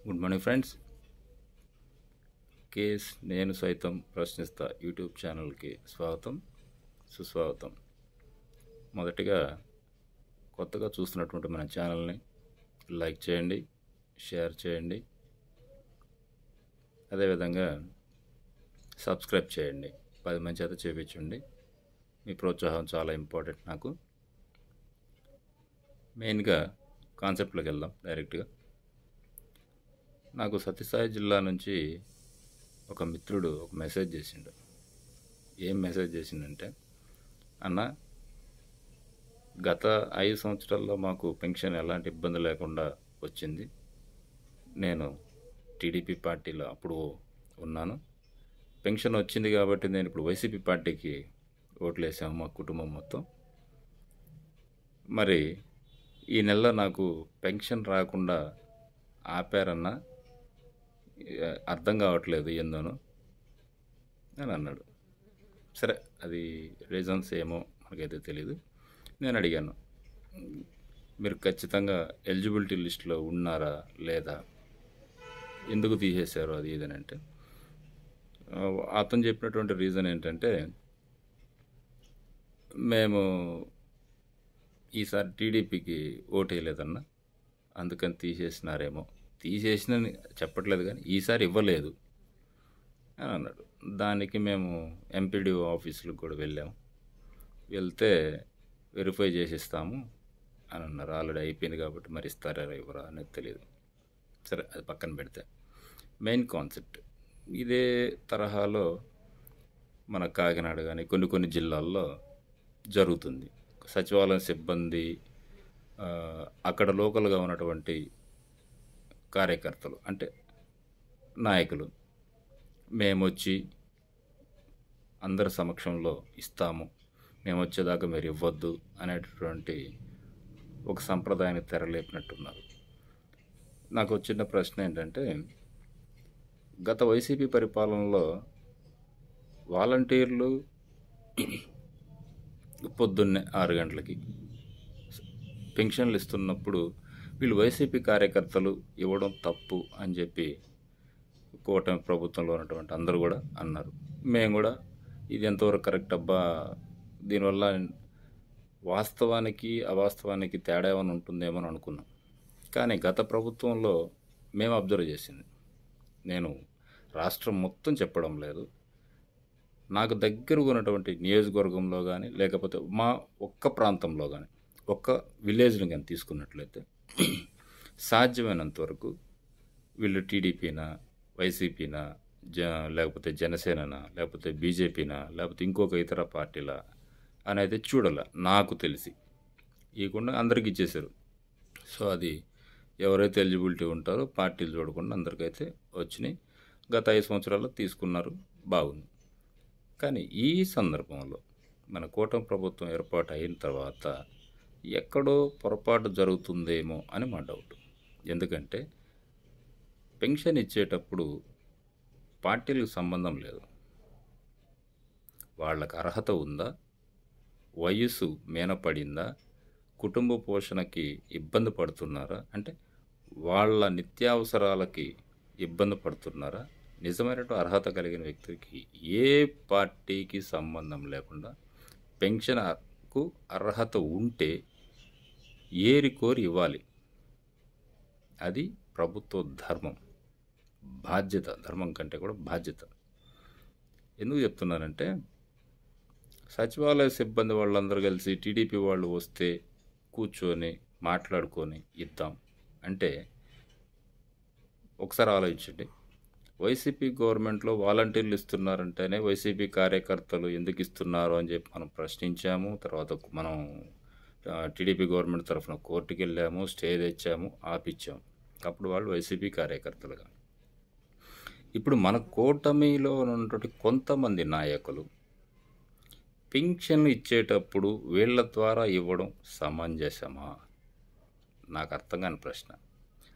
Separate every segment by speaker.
Speaker 1: Good morning friends. Case నేను సైతం ప్రశ్నిస్తా యూట్యూబ్ ఛానల్కి స్వాగతం, సుస్వాగతం. మొదటిగా కొత్తగా చూస్తున్నటువంటి మన ఛానల్ని లైక్ చేయండి, షేర్ చేయండి, అదేవిధంగా సబ్స్క్రైబ్ చేయండి. 10 మంది చేత చేయించండి. మీ ప్రోత్సాహం చాలా ఇంపార్టెంట్ నాకు. మెయిన్గా కాన్సెప్ట్లోకి వెళ్దాం డైరెక్ట్గా. నాకు సత్యసాయి జిల్లా నుంచి ఒక మిత్రుడు ఒక మెసేజ్ చేసిండు. ఏం మెసేజ్ చేసిండంటే, అన్న, గత 5 సంవత్సరాల్లో మాకు పెన్షన్ ఎలాంటి ఇబ్బంది లేకుండా వచ్చింది. నేను టీడీపీ పార్టీలో అప్పుడు ఉన్నాను. పెన్షన్ వచ్చింది కాబట్టి నేను ఇప్పుడు వైసీపీ పార్టీకి ఓట్లేసాము మా కుటుంబం మొత్తం. మరి ఈ నెలలో నాకు పెన్షన్ రాకుండా ఆపారన్న, అర్థం కావట్లేదు ఏందోను అని అన్నాడు. సరే, అది రీజన్స్ ఏమో మనకైతే తెలీదు. నేను అడిగాను, మీరు ఖచ్చితంగా ఎలిజిబిలిటీ లిస్ట్లో ఉన్నారా లేదా, ఎందుకు తీసేశారు అది ఇదని అంటే, అతను చెప్పినటువంటి రీజన్ ఏంటంటే, మేము ఈసారి టీడీపీకి ఓటు వేయలేదన్న, అందుకని తీసేసినారేమో. తీసేసినని చెప్పట్లేదు కానీ ఈసారి ఇవ్వలేదు అని అన్నాడు. దానికి మేము ఎంపీడీఓ ఆఫీసులకు కూడా వెళ్ళాము. వెళ్తే వెరిఫై చేసిస్తాము అని అన్నారు. ఆల్రెడీ అయిపోయింది కాబట్టి మరి ఇస్తారా ఇవ్వరా అనేది తెలియదు. సరే, అది పక్కన పెడితే మెయిన్ కాన్సెప్ట్ ఇదే తరహాలో మన కాకినాడ కానీ కొన్ని జిల్లాల్లో జరుగుతుంది. సచివాలయం సిబ్బంది, అక్కడ లోకల్గా ఉన్నటువంటి కార్యకర్తలు అంటే నాయకులు, మేమొచ్చి అందరి సమక్షంలో ఇస్తాము, మేము వచ్చేదాకా మీరు ఇవ్వద్దు అనేటటువంటి ఒక సంప్రదాయాన్ని తెరలేపినట్టున్నారు. నాకు వచ్చిన ప్రశ్న ఏంటంటే, గత వైసీపీ పరిపాలనలో వాలంటీర్లు పొద్దున్నే 6 గంటలకి పెన్షన్లు ఇస్తున్నప్పుడు వీళ్ళు వైసీపీ కార్యకర్తలు ఇవ్వడం తప్పు అని చెప్పి కూటమి ప్రభుత్వంలో ఉన్నటువంటి అందరూ కూడా అన్నారు. మేము కూడా ఇది ఎంతవరకు కరెక్ట్ అబ్బా, దీనివల్ల వాస్తవానికి అవాస్తవానికి తేడా ఏమైనా ఉంటుందేమో అని అనుకున్నాం. కానీ గత ప్రభుత్వంలో మేము అబ్జర్వ్ చేసింది, నేను రాష్ట్రం మొత్తం చెప్పడం లేదు, నాకు దగ్గరగా ఉన్నటువంటి నియోజకవర్గంలో కానీ లేకపోతే మా ఒక్క ప్రాంతంలో కానీ ఒక్క విలేజ్ని కానీ తీసుకున్నట్లయితే సాధ్యమైనంత వరకు వీళ్ళు టీడీపీనా, వైసీపీనా, లేకపోతే జనసేననా, లేకపోతే బీజేపీనా, లేకపోతే ఇంకొక ఇతర పార్టీలా అనేది చూడాల. నాకు తెలిసి ఇవ్వకుండా అందరికి ఇచ్చేశారు. సో అది ఎవరైతే ఎలిజిబిలిటీ ఉంటారో పార్టీలు చూడకుండా అందరికైతే వచ్చినాయి. గత 5 సంవత్సరాల్లో తీసుకున్నారు, బాగుంది. కానీ ఈ సందర్భంలో మన కూటమి ప్రభుత్వం ఏర్పాటు అయిన తర్వాత ఎక్కడో పొరపాటు జరుగుతుందేమో అని మా డౌట్. ఎందుకంటే పెన్షన్ ఇచ్చేటప్పుడు పార్టీలకు సంబంధం లేదు. వాళ్ళకి అర్హత ఉందా, వయస్సు మేనపడిందా, కుటుంబ పోషణకి ఇబ్బంది పడుతున్నారా, అంటే వాళ్ళ నిత్యావసరాలకి ఇబ్బంది పడుతున్నారా, నిజమైనటువంటి అర్హత కలిగిన వ్యక్తికి ఏ పార్టీకి సంబంధం లేకుండా పెన్షన్కు అర్హత ఉంటే ఏరి కోరి ఇవ్వాలి. అది ప్రభుత్వ ధర్మం, బాధ్యత. ధర్మం కంటే కూడా బాధ్యత. ఎందుకు చెప్తున్నానంటే, సచివాలయ సిబ్బంది వాళ్ళందరూ కలిసి టీడీపీ వాళ్ళు వస్తే కూర్చొని మాట్లాడుకొని ఇద్దాం అంటే, ఒకసారి ఆలోచించండి. వైసీపీ గవర్నమెంట్లో వాలంటీర్లు ఇస్తున్నారంటేనే వైసీపీ కార్యకర్తలు ఎందుకు ఇస్తున్నారు అని చెప్పి మనం ప్రశ్నించాము. తర్వాత మనం టీడీపీ గవర్నమెంట్ తరఫున కోర్టుకి వెళ్ళాము, స్టే తెచ్చాము, ఆపిచ్చాము. అప్పుడు వాళ్ళు వైసీపీ కార్యకర్తలుగా. ఇప్పుడు మన కూటమిలో ఉన్నటువంటి కొంతమంది నాయకులు పెన్షన్ ఇచ్చేటప్పుడు వీళ్ళ ద్వారా ఇవ్వడం సమంజసమా? నాకు అర్థం కాని ప్రశ్న.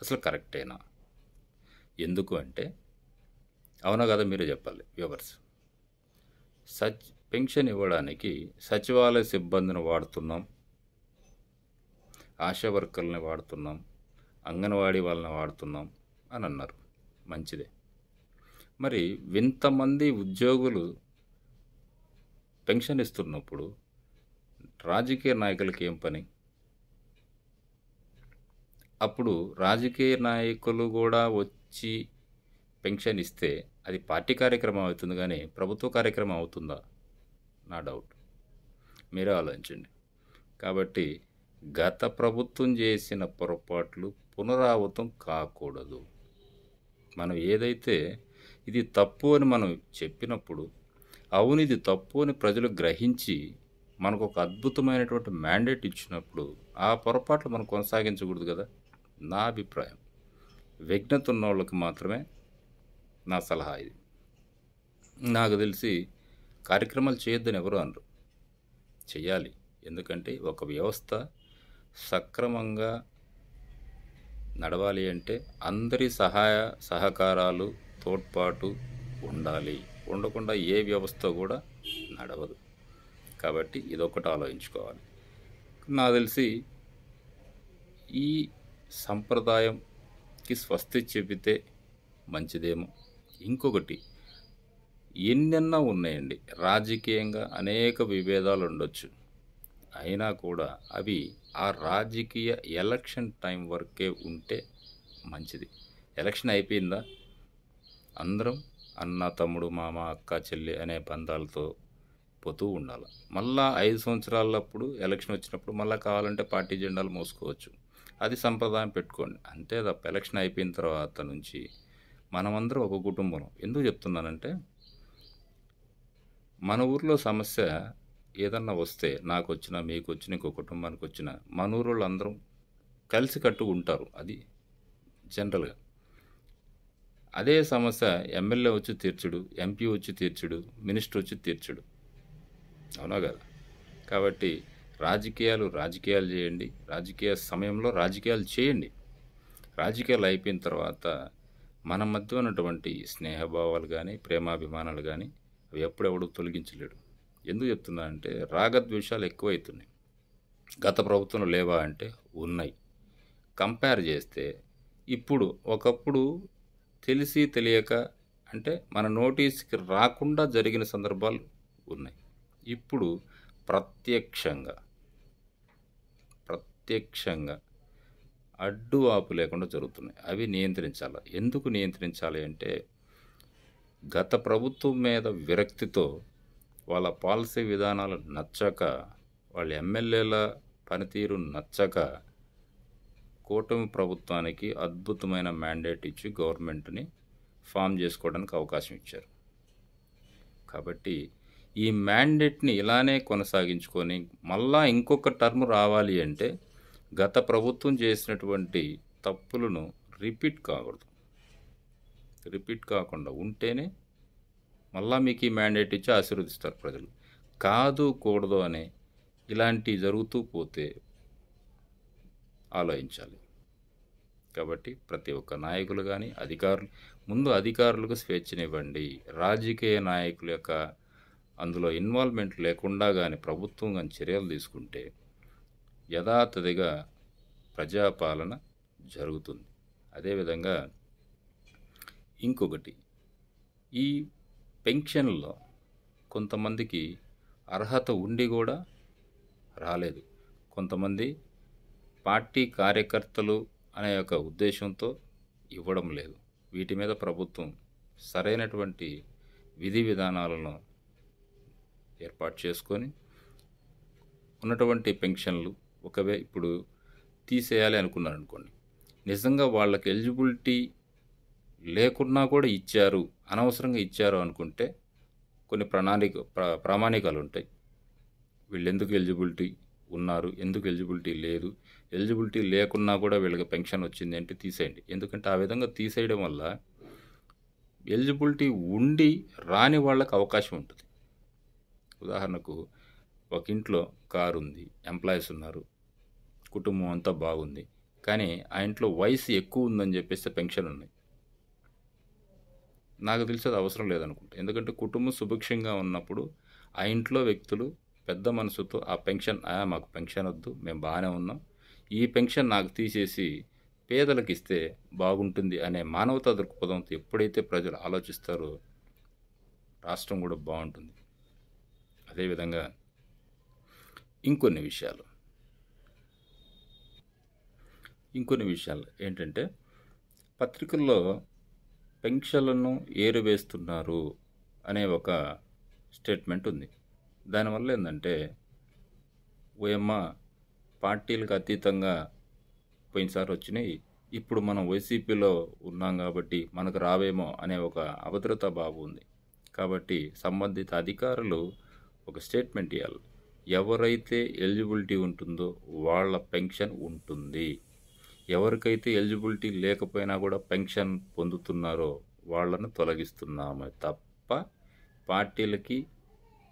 Speaker 1: అసలు కరెక్టేనా? ఎందుకు అంటే, అవునా కదా మీరే చెప్పాలి వ్యూవర్స్. పెన్షన్ ఇవ్వడానికి సచివాలయ సిబ్బందిని వాడుతున్నాం, ఆశా వర్కర్లని వాడుతున్నాం, అంగన్వాడీ వాళ్ళని వాడుతున్నాం, అని అన్నారు. మంచిదే. మరి ఇంతమంది ఉద్యోగులు పెన్షన్ ఇస్తున్నప్పుడు రాజకీయ నాయకులకి ఏం పని? అప్పుడు రాజకీయ నాయకులు కూడా వచ్చి పెన్షన్ ఇస్తే అది పార్టీ కార్యక్రమం అవుతుంది కానీ ప్రభుత్వ కార్యక్రమం అవుతుందా? నా డౌట్. మీరే ఆలోచించండి. కాబట్టి గత ప్రభుత్వం చేసిన పొరపాట్లు పునరావృతం కాకూడదు. మనం ఏదైతే ఇది తప్పు అని మనం చెప్పినప్పుడు, అవును ఇది తప్పు అని ప్రజలు గ్రహించి మనకు ఒక అద్భుతమైనటువంటి మ్యాండేట్ ఇచ్చినప్పుడు ఆ పొరపాట్లు మనం కొనసాగించకూడదు కదా. నా అభిప్రాయం. విఘ్నత ఉన్న వాళ్ళకి మాత్రమే నా సలహా ఇది. నాకు తెలిసి కార్యక్రమాలు చేయొద్దని ఎవరు అనరు. చెయ్యాలి. ఎందుకంటే ఒక వ్యవస్థ సక్రమంగా నడవాలి అంటే అందరి సహాయ సహకారాలు తోడ్పాటు ఉండాలి. ఉండకుండా ఏ వ్యవస్థ కూడా నడవదు. కాబట్టి ఇదొకటి ఆలోచించుకోవాలి. నాకు తెలిసి ఈ సంప్రదాయంకి స్వస్తి చెబితే మంచిదేమో. ఇంకొకటి, ఎన్నెన్నో ఉన్నాయండి. రాజకీయంగా అనేక విభేదాలు ఉండొచ్చు. అయినా కూడా అవి ఆ రాజకీయ ఎలక్షన్ టైం వరకే ఉంటే మంచిది. ఎలక్షన్ అయిపోయిందా అందరం అన్న తమ్ముడు మామ అక్క చెల్లి అనే బంధాలతో పోతూ ఉండాలి. మళ్ళా 5 సంవత్సరాలప్పుడు ఎలక్షన్ వచ్చినప్పుడు మళ్ళీ కావాలంటే పార్టీ జెండాలు మోసుకోవచ్చు. అది సంప్రదాయం పెట్టుకోండి. అంతే తప్ప ఎలక్షన్ అయిపోయిన తర్వాత నుంచి మనమందరం ఒక కుటుంబం. ఎందుకు చెప్తున్నానంటే మన ఊర్లో సమస్య ఏదన్నా వస్తే నాకు వచ్చినా మీకు వచ్చినా ఇంకో కుటుంబానికి వచ్చినా మన ఊరోళ్ళు అందరం కలిసికట్టు ఉంటారు. అది జనరల్గా. అదే సమస్య ఎమ్మెల్యే వచ్చి తీర్చుడు, ఎంపీ వచ్చి తీర్చుడు, మినిస్టర్ వచ్చి తీర్చుడు. అవునా కదా. కాబట్టి రాజకీయాలు చేయండి. రాజకీయ సమయంలో రాజకీయాలు చేయండి. రాజకీయాలు అయిపోయిన తర్వాత మన మధ్య ఉన్నటువంటి స్నేహభావాలు కానీ ప్రేమాభిమానాలు కానీ అవి ఎప్పుడెవడు తొలగించలేడు. ఎందుకు చెప్తున్నా అంటే రాగద్వేషాలు ఎక్కువవుతున్నాయి. గత ప్రభుత్వంలో లేవా అంటే ఉన్నాయి. కంపేర్ చేస్తే ఇప్పుడు ఒకప్పుడు తెలిసి తెలియక అంటే మన నోటీస్కి రాకుండా జరిగిన సందర్భాలు ఉన్నాయి. ఇప్పుడు ప్రత్యక్షంగా అడ్డు ఆపు లేకుండా జరుగుతున్నాయి. అవి నియంత్రించాలి. ఎందుకు నియంత్రించాలి అంటే గత ప్రభుత్వం మీద విరక్తితో వాళ్ళ పాలసీ విధానాలు నచ్చక, వాళ్ళ ఎమ్మెల్యేల పనితీరు నచ్చక కూటమి ప్రభుత్వానికి అద్భుతమైన మ్యాండేట్ ఇచ్చి గవర్నమెంట్ని ఫామ్ చేసుకోవడానికి అవకాశం ఇచ్చారు. కాబట్టి ఈ మ్యాండేట్ని ఇలానే కొనసాగించుకొని మళ్ళా ఇంకొక టర్మ్ రావాలి అంటే గత ప్రభుత్వం చేసినటువంటి తప్పులను రిపీట్ కాకుండా ఉంటేనే మళ్ళా మీకు ఈ మ్యాండేట్ ఇచ్చి ఆశీర్వదిస్తారు ప్రజలు. కూడదు అనే ఇలాంటివి జరుగుతూ పోతే ఆలోచించాలి. కాబట్టి ప్రతి ఒక్క నాయకులు కానీ అధికారులకు స్వేచ్ఛనివ్వండి. రాజకీయ నాయకుల యొక్క అందులో ఇన్వాల్వ్మెంట్ లేకుండా కానీ ప్రభుత్వం కానీ చర్యలు తీసుకుంటే యథాతథిగా ప్రజాపాలన జరుగుతుంది. అదేవిధంగా ఇంకొకటి, ఈ పెన్షన్లో కొంతమందికి అర్హత ఉండి కూడా రాలేదు. కొంతమంది పార్టీ కార్యకర్తలు అనే ఒక ఉద్దేశంతో ఇవ్వడం లేదు. వీటి మీద ప్రభుత్వం సరైనటువంటి విధి విధానాలను ఏర్పాటు చేసుకొని ఉన్నటువంటి పెన్షన్లు ఇప్పుడు తీసేయాలి అనుకున్నారనుకోండి, నిజంగా వాళ్ళకి ఎలిజిబిలిటీ లేకున్నా కూడా ఇచ్చారు, అనవసరంగా ఇచ్చారు అనుకుంటే కొన్ని ప్రామాణికాలు ఉంటాయి. వీళ్ళు ఎందుకు ఎలిజిబిలిటీ ఉన్నారు, ఎందుకు ఎలిజిబిలిటీ లేదు, ఎలిజిబిలిటీ లేకున్నా కూడా వీళ్ళకి పెన్షన్ వచ్చింది అంటే తీసేయండి. ఎందుకంటే ఆ విధంగా తీసేయడం వల్ల ఎలిజిబిలిటీ ఉండి రాని వాళ్ళకి అవకాశం ఉంటుంది. ఉదాహరణకు ఒక ఇంట్లో కారు ఉంది, ఎంప్లాయీస్ ఉన్నారు, కుటుంబం అంతా బాగుంది, కానీ ఆ ఇంట్లో వయసు ఎక్కువ ఉందని చెప్పేస్తే పెన్షన్ ఉన్నాయి. నాకు తెలిసి అది అవసరం లేదనుకుంటా. ఎందుకంటే కుటుంబం సుభిక్షంగా ఉన్నప్పుడు ఆ ఇంట్లో వ్యక్తులు పెద్ద మనసుతో ఆ పెన్షన్, మాకు పెన్షన్ వద్దు, మేము బాగానే ఉన్నాం, ఈ పెన్షన్ నాకు తీసేసి పేదలకు ఇస్తే బాగుంటుంది అనే మానవతా దృక్పథంతో ఎప్పుడైతే ప్రజలు ఆలోచిస్తారో రాష్ట్రం కూడా బాగుంటుంది. అదేవిధంగా ఇంకొన్ని విషయాలు ఏంటంటే, పత్రికల్లో పెన్షన్లను ఏరివేస్తున్నారు అనే ఒక స్టేట్మెంట్ ఉంది. దానివల్ల ఏంటంటే, ఓయమ్మ పార్టీలకు అతీతంగా పోయినసారి వచ్చినాయి, ఇప్పుడు మనం వైసీపీలో ఉన్నాం కాబట్టి మనకు రావేమో అనే ఒక అభద్రతా భావం ఉంది. కాబట్టి సంబంధిత అధికారులు ఒక స్టేట్మెంట్ ఇవ్వాలి. ఎవరైతే ఎలిజిబిలిటీ ఉంటుందో వాళ్ళ పెన్షన్ ఉంటుంది, ఎవరికైతే ఎలిజిబిలిటీ లేకపోయినా కూడా పెన్షన్ పొందుతున్నారో వాళ్ళను తొలగిస్తున్నామే తప్ప పార్టీలకి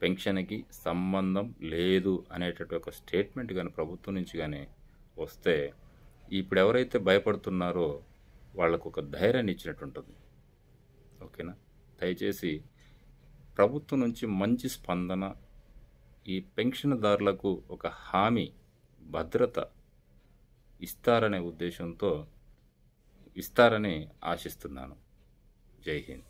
Speaker 1: పెన్షన్కి సంబంధం లేదు అనేటటువంటి ఒక స్టేట్మెంట్ కానీ ప్రభుత్వం నుంచి కానీ వస్తే ఇప్పుడు ఎవరైతే భయపడుతున్నారో వాళ్ళకు ఒక ధైర్యాన్ని ఇచ్చినట్టు ఉంటుంది. ఓకేనా? దయచేసి ప్రభుత్వం నుంచి మంచి స్పందన, ఈ పెన్షన్దారులకు ఒక హామీ, భద్రత ఇస్తారనే ఉద్దేశంతో ఇస్తారని ఆశిస్తున్నాను. జై హింద్.